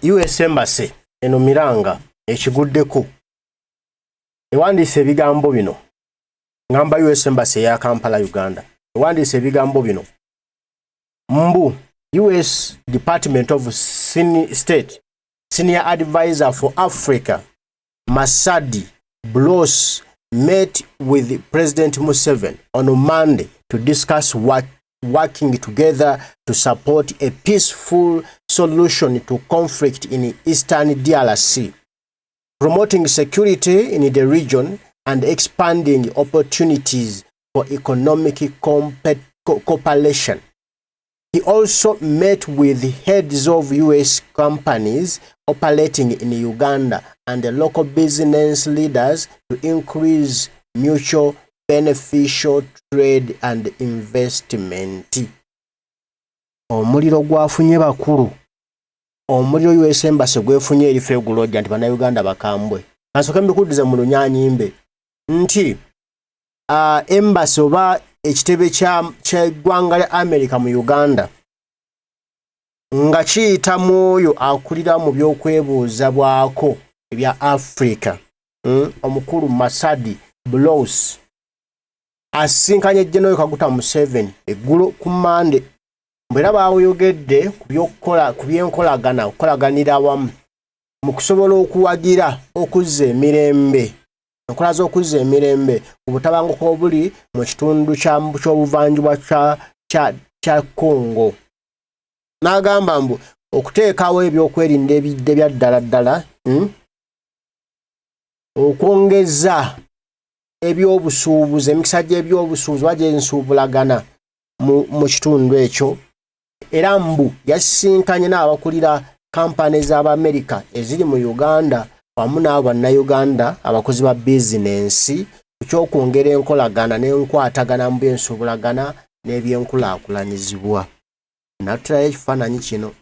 US Embassy eno Miranga Ekigudeko ewandiise ebigambo bino ngamba US Embassy ya Kampala Uganda ewandiise ebigambo bino mbu US Department of State Senior Advisor for Africa Masadi Bloss met with President Museveni on Monday to discuss working together to support a peaceful solution to conflict in eastern DRC, promoting security in the region and expanding opportunities for economic cooperation. He also met with heads of US companies operating in Uganda and the local business leaders to increase mutual beneficial trade and investment. Omuliro gwafunye bakulu. Omuliro US Embassy gwefunye erife guloja nti Banayuganda bakambwe. Kasoka mbikudiza mu lunyanyimbe. Nti Embassy oba ekitebe ky'eggwanga lya America mu Uganda nga kiyita mwoyo akulira mu byokwebuuza bwako ebya Africa. Omukulu Masadi Bloss asinkanye General Kaguta Museveni eggulo ku Monday mbera baayogedde ku byenkolagana okolaganira awamu mu kusobola okuwagira okuzza emirembe enkola z'okuzza emirembe ku butabanguko obuli mu kitundu ky'obuvanjuba kya Congo. N'agamba mbu okuteekawo ebyokwerinda ebidde bya ddala okwongeza ebyobusuubuzi emikisa gy'ebyobusuubuzi oba gy'ensuubulagana mu kitundu ekyo era mbu yasisinkanye n'abakulira kampani z'Abamerika eziri mu Uganda wamu n'abo Bannayuganda abakozi ba bizinensi ku ky'okwongera enkolagana n'enkwatagana mu by'ensuubulagana n'ebyenkulaakulanyizibwa. Natulayo ekifaananyi kino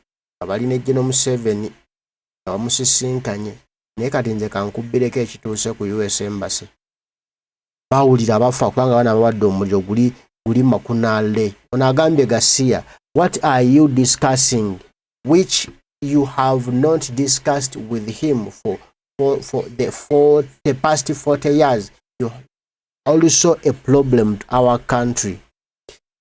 abalina General Museveni nga bamusisinkanye naye kati nze kankubbireko ekituuse ku US Embassy. Bawulira bafa kubanga bana bawadde omuliro guli makunaale. Ono agambye Garcia, what are you discussing which you have not discussed with him for the past 40 years? You also a problem to our country.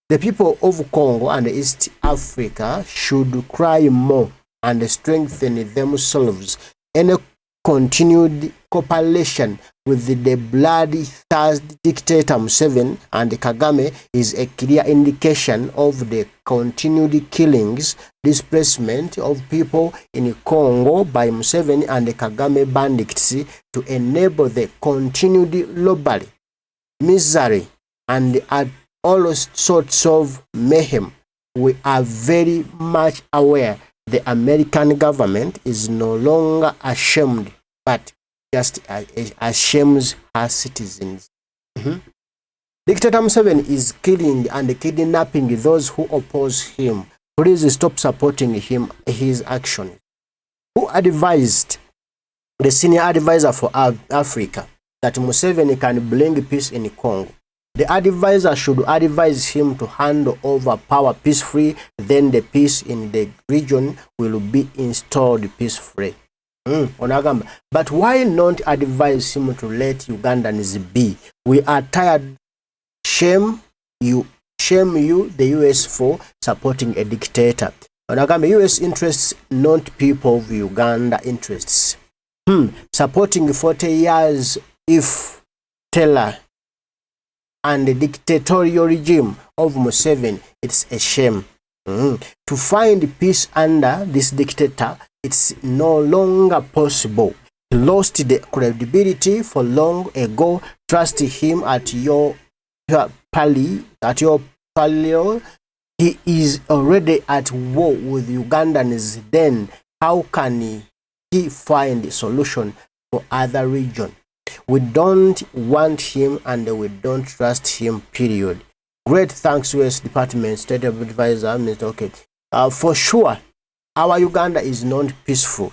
The people of Congo and East Africa should cry more and strengthen themselves. Any continued cooperation with the bloodthirsty dictator Museveni and Kagame is a clear indication of the continued killings, displacement of people in Congo by Museveni and Kagame bandits to enable the continued robbery, misery, and all sorts of mayhem. We are very much aware the American government is no longer ashamed, but just ashames her citizens. Dictator Museveni is killing and kidnapping those who oppose him. Please stop supporting his actions. Who advised the senior advisor for Africa that Museveni can bring peace in Congo? The advisor should advise him to hand over power peacefully, then the peace in the region will be installed peacefully. But why not advise him to let Ugandans be? We are tired. Shame you, the US, for supporting a dictator. US interests, not people of Uganda interests. Supporting 40 years if terror and the dictatorial regime of Museveni, it's a shame. To find peace under this dictator, it's no longer possible. You lost the credibility for long ago. Trust him at your palio. He is already at war with Ugandans. Then how can he find a solution for other regions? We don't want him and we don't trust him, period. Great thanks, US Department, State Advisor, Mr. Okay. For sure, our Uganda is not peaceful.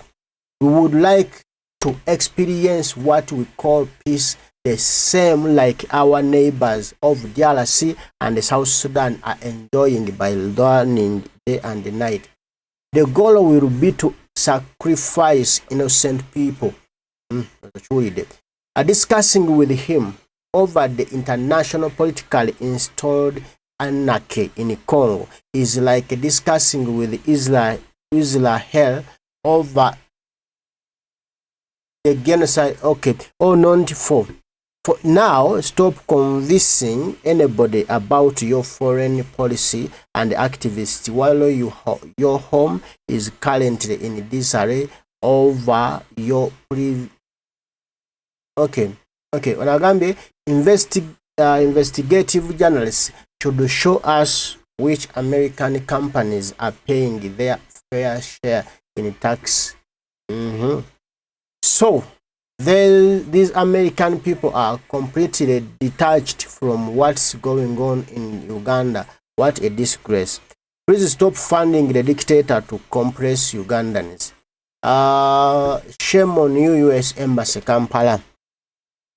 We would like to experience what we call peace, the same like our neighbors of DRC and South Sudan are enjoying by learning day and night. The goal will be to sacrifice innocent people. Discussing with him over the international politically installed anarchy in Congo is like discussing with Israel over the genocide. Okay, not for now, stop convincing anybody about your foreign policy and activists while your home is currently in disarray over your Onagambe, investigative journalists should show us which American companies are paying their fair share in tax. So these American people are completely detached from what's going on in Uganda. What a disgrace. Please stop funding the dictator to compress Ugandans. Shame on you, U.S. Embassy, Kampala.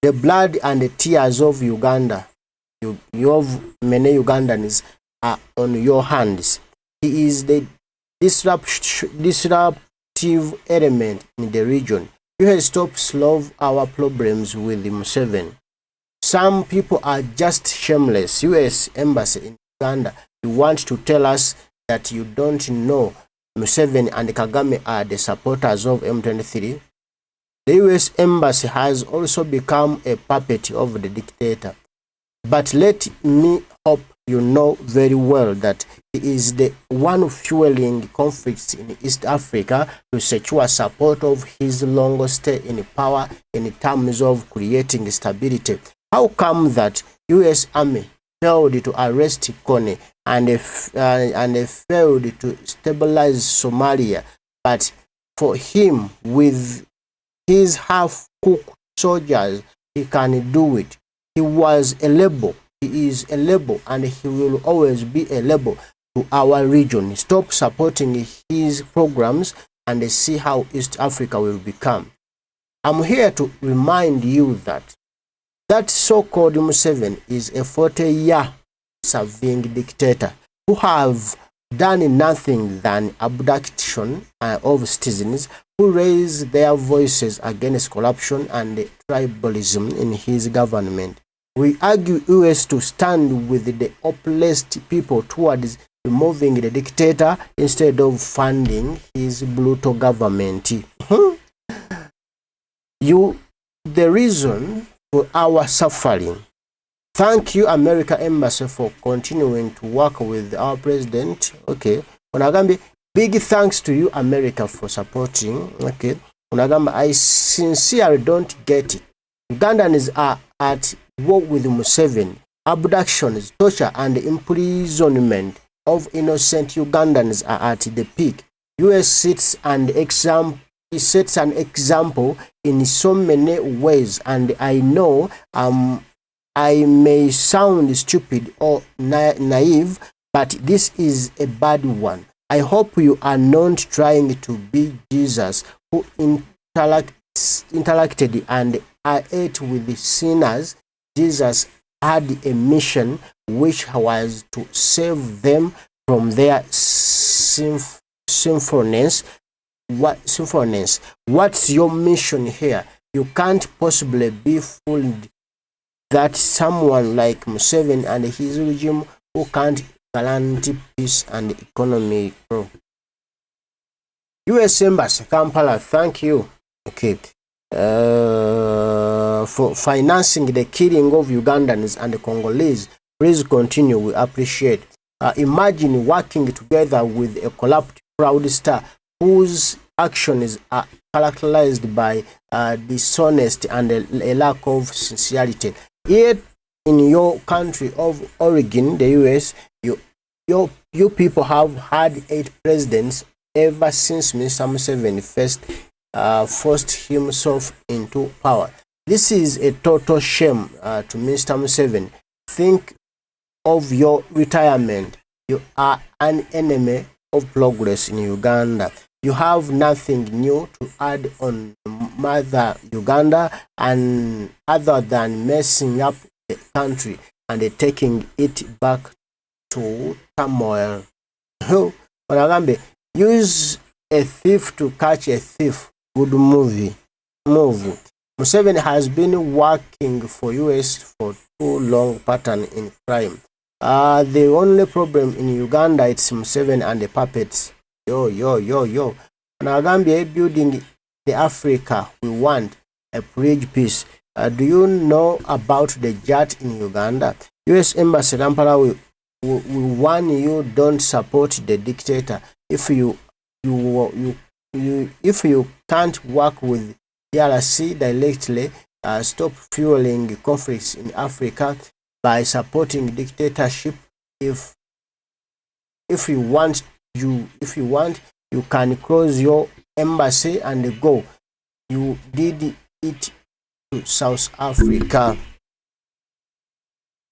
The blood and the tears of Uganda, you of many Ugandans, are on your hands. He is the disruptive element in the region. You have stopped solve our problems with Museveni. Some people are just shameless. U.S. Embassy in Uganda, you want to tell us that you don't know Museveni and Kagame are the supporters of M23? The U.S. Embassy has also become a puppet of the dictator. But let me hope you know very well that he is the one fueling conflicts in East Africa to secure support of his long stay in power in terms of creating stability. How come that U.S. Army failed to arrest Kone and failed to stabilize Somalia, but for him with his half-cooked soldiers, he can do it? He was a label. He is a label, and he will always be a label to our region. Stop supporting his programs and see how East Africa will become. I'm here to remind you that so-called Museveni is a 40-year serving dictator who have done nothing than abduction of citizens who raise their voices against corruption and tribalism in his government. We argue US to stand with the oppressed people towards removing the dictator instead of funding his brutal government. You, the reason for our suffering. Thank you, American Embassy, for continuing to work with our president. Okay. Onagambe, big thanks to you, America, for supporting. Okay. Onagambe, I sincerely don't get it. Ugandans are at war with Museveni. Abductions, torture, and imprisonment of innocent Ugandans are at the peak. US sets an example in so many ways, and I know I may sound stupid or naive, but this is a bad one. I hope you are not trying to be Jesus who interacted and ate with sinners. Jesus had a mission which was to save them from their sinfulness. What's your mission here? You can't possibly be fooled that someone like Museveni and his regime who can't guarantee peace and economic growth. U.S. Embassy, Kampala, thank you. Okay. For financing the killing of Ugandans and Congolese. Please continue. We appreciate. Imagine working together with a corrupt fraudster whose actions are characterized by dishonesty and a lack of sincerity. Yet, in your country of origin, the US, you people have had 8 presidents ever since Mr. Museveni first forced himself into power. This is a total shame to Mr. Museveni. Think of your retirement. You are an enemy of progress in Uganda. You have nothing new to add on Mother Uganda and other than messing up the country and taking it back to turmoil. Use a thief to catch a thief. Good move. Museveni has been working for US for too long pattern in crime. The only problem in Uganda it's Museveni and the puppets. Yo. Nagambia building the Africa we want, a bridge peace. Do you know about the jet in Uganda? US Embassy Kampala will warn you, don't support the dictator. If you can't work with DRC directly, stop fueling conflicts in Africa by supporting dictatorship. If you want, you can close your embassy and go. You did it to South Africa.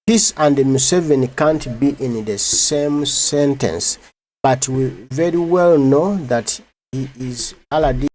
Peace and Museveni can't be in the same sentence, but we very well know that he is RD